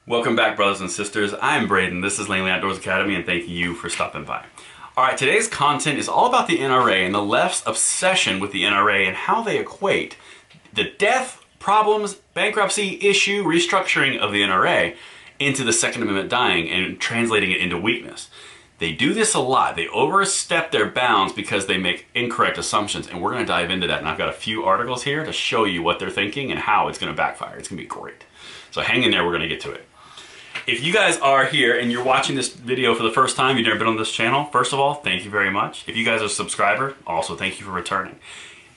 Welcome back, brothers and sisters. I'm Braden. This is Langley Outdoors Academy, and thank you for stopping by. All right, today's content is all about the NRA and the left's obsession with the NRA and how they equate the death, problems, bankruptcy, issue, restructuring of the NRA into the Second Amendment dying and translating it into weakness. They do this a lot. They overstep their bounds because they make incorrect assumptions, and we're going to dive into that. And I've got a few articles here to show you what they're thinking and how it's going to backfire. It's going to be great. So hang in there. We're going to get to it. If you guys are here and you're watching this video for the first time, you've never been on this channel, first of all, thank you very much. If you guys are a subscriber, also thank you for returning.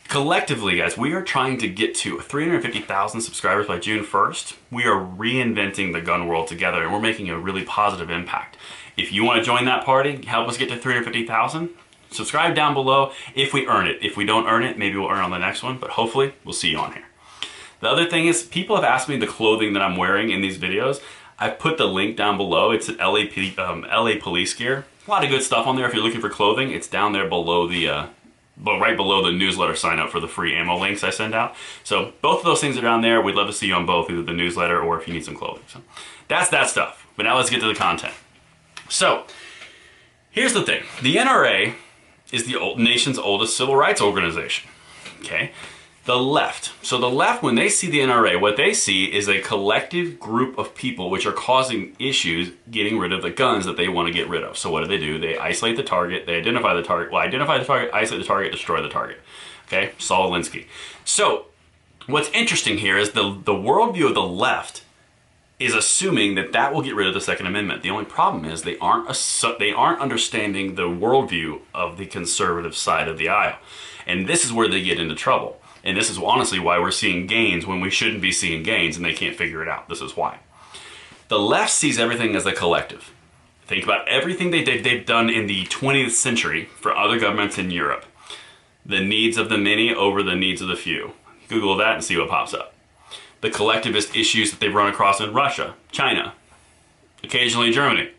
Collectively, guys, we are trying to get to 350,000 subscribers by June 1st. We are reinventing the gun world together, and we're making a really positive impact. If you want to join that party, help us get to 350,000, subscribe down below if we earn it. If we don't earn it, maybe we'll earn on the next one, but hopefully we'll see you on here. The other thing is, people have asked me the clothing that I'm wearing in these videos. I've put the link down below. It's an LA police gear. A lot of good stuff on there if you're looking for clothing. It's down there below the, right below the newsletter sign up for the free ammo links I send out. So both of those things are down there. We'd love to see you on both, either the newsletter or if you need some clothing. So that's that stuff. But now let's get to the content. So here's the thing. The NRA is the nation's oldest civil rights organization. Okay. The left. So the left, when they see the NRA, what they see is a collective group of people which are causing issues getting rid of the guns that they want to get rid of. So what do? They isolate the target, they identify the target, identify the target, isolate the target, destroy the target. Okay, Saul Alinsky. So what's interesting here is the worldview of the left is assuming that that will get rid of the Second Amendment. The only problem is they aren't understanding the worldview of the conservative side of the aisle. And this is where they get into trouble. And this is honestly why we're seeing gains when we shouldn't be seeing gains, and they can't figure it out. This is why. The left sees everything as a collective. Think about everything they've done in the 20th century for other governments in Europe. The needs of the many over the needs of the few. Google that and see what pops up. The collectivist issues that they've run across in Russia, China, occasionally Germany.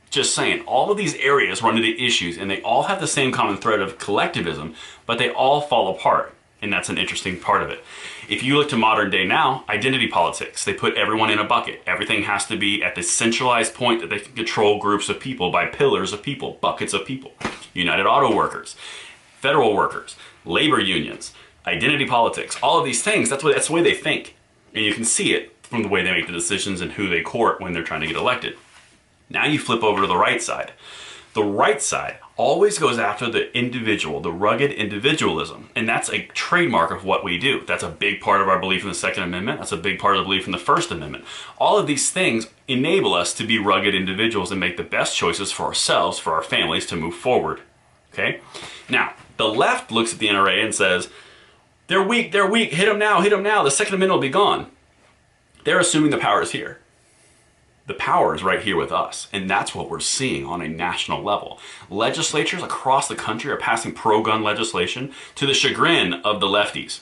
Just saying, all of these areas run into issues, and they all have the same common thread of collectivism, but they all fall apart. And that's an interesting part of it. If you look to modern day now, identity politics, they put everyone in a bucket. Everything has to be at the centralized point that they can control groups of people by pillars of people, buckets of people. United Auto Workers, federal workers, labor unions, identity politics, all of these things, that's the way they think. And you can see it from the way they make the decisions and who they court when they're trying to get elected. Now you flip over to the right side. The right side always goes after the individual, the rugged individualism. And that's a trademark of what we do. That's a big part of our belief in the Second Amendment. That's a big part of the belief in the First Amendment. All of these things enable us to be rugged individuals and make the best choices for ourselves, for our families, to move forward. Okay? Now, the left looks at the NRA and says, they're weak, hit them now, the Second Amendment will be gone. They're assuming the power is here. The power is right here with us, and that's what we're seeing on a national level. Legislatures across the country are passing pro-gun legislation to the chagrin of the lefties,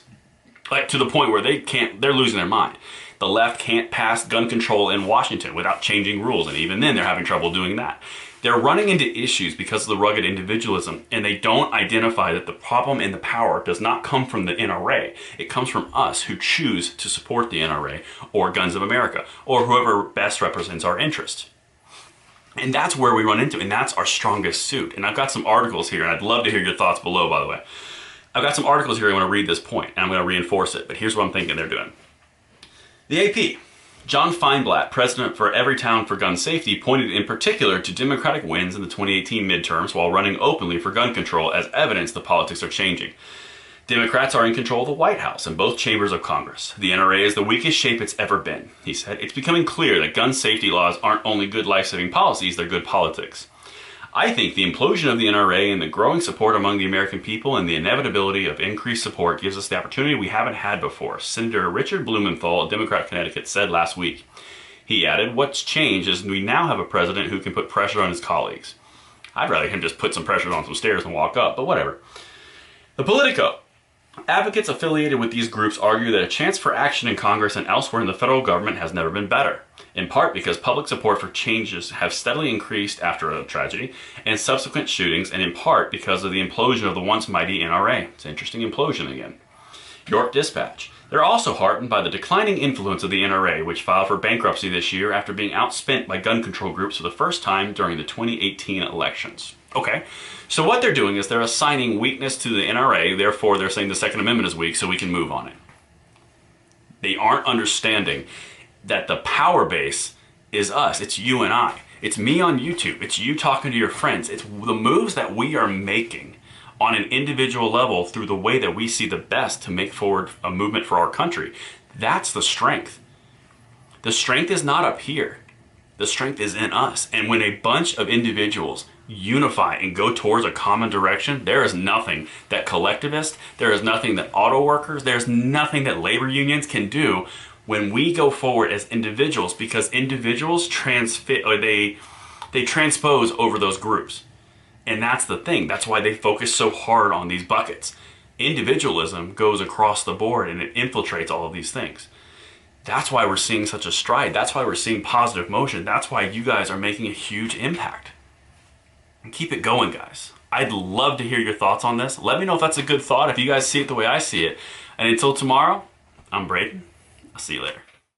like to the point where they're losing their mind. The left can't pass gun control in Washington without changing rules, and even then they're having trouble doing that. They're running into issues because of the rugged individualism, and they don't identify that the problem and the power does not come from the NRA. It comes from us who choose to support the NRA or Guns of America or whoever best represents our interests. And that's where we run into, and that's our strongest suit. And I've got some articles here, and I'd love to hear your thoughts below, by the way. I've got some articles here I want to read this point, and I'm going to reinforce it, but here's what I'm thinking they're doing. The AP. John Feinblatt, president for Everytown for Gun Safety, pointed in particular to Democratic wins in the 2018 midterms while running openly for gun control as evidence the politics are changing. Democrats are in control of the White House and both chambers of Congress. The NRA is the weakest shape it's ever been, he said. It's becoming clear that gun safety laws aren't only good life-saving policies, they're good politics. I think the implosion of the NRA and the growing support among the American people and the inevitability of increased support gives us the opportunity we haven't had before, Senator Richard Blumenthal, a Democrat of Connecticut, said last week. He added, what's changed is we now have a president who can put pressure on his colleagues. I'd rather him just put some pressure on some stairs and walk up, but whatever. The Politico. Advocates affiliated with these groups argue that a chance for action in Congress and elsewhere in the federal government has never been better, in part because public support for changes have steadily increased after a tragedy and subsequent shootings, and in part because of the implosion of the once mighty NRA. It's an interesting implosion again. York Dispatch. They're also heartened by the declining influence of the NRA, which filed for bankruptcy this year after being outspent by gun control groups for the first time during the 2018 elections. Okay, so what they're doing is they're assigning weakness to the NRA, therefore they're saying the Second Amendment is weak, so we can move on it. They aren't understanding that the power base is us. It's you and I. It's me on YouTube. It's you talking to your friends. It's the moves that we are making on an individual level through the way that we see the best to make forward a movement for our country. That's the strength. The strength is not up here. The strength is in us. And when a bunch of individuals unify and go towards a common direction, there is nothing that collectivists, there is nothing that auto workers, there's nothing that labor unions can do when we go forward as individuals, because individuals they transpose over those groups. And that's the thing. That's why they focus so hard on these buckets. Individualism goes across the board and it infiltrates all of these things. That's why we're seeing such a stride. That's why we're seeing positive motion. That's why you guys are making a huge impact. And keep it going, guys. I'd love to hear your thoughts on this. Let me know if that's a good thought, if you guys see it the way I see it. And until tomorrow, I'm Braden. I'll see you later.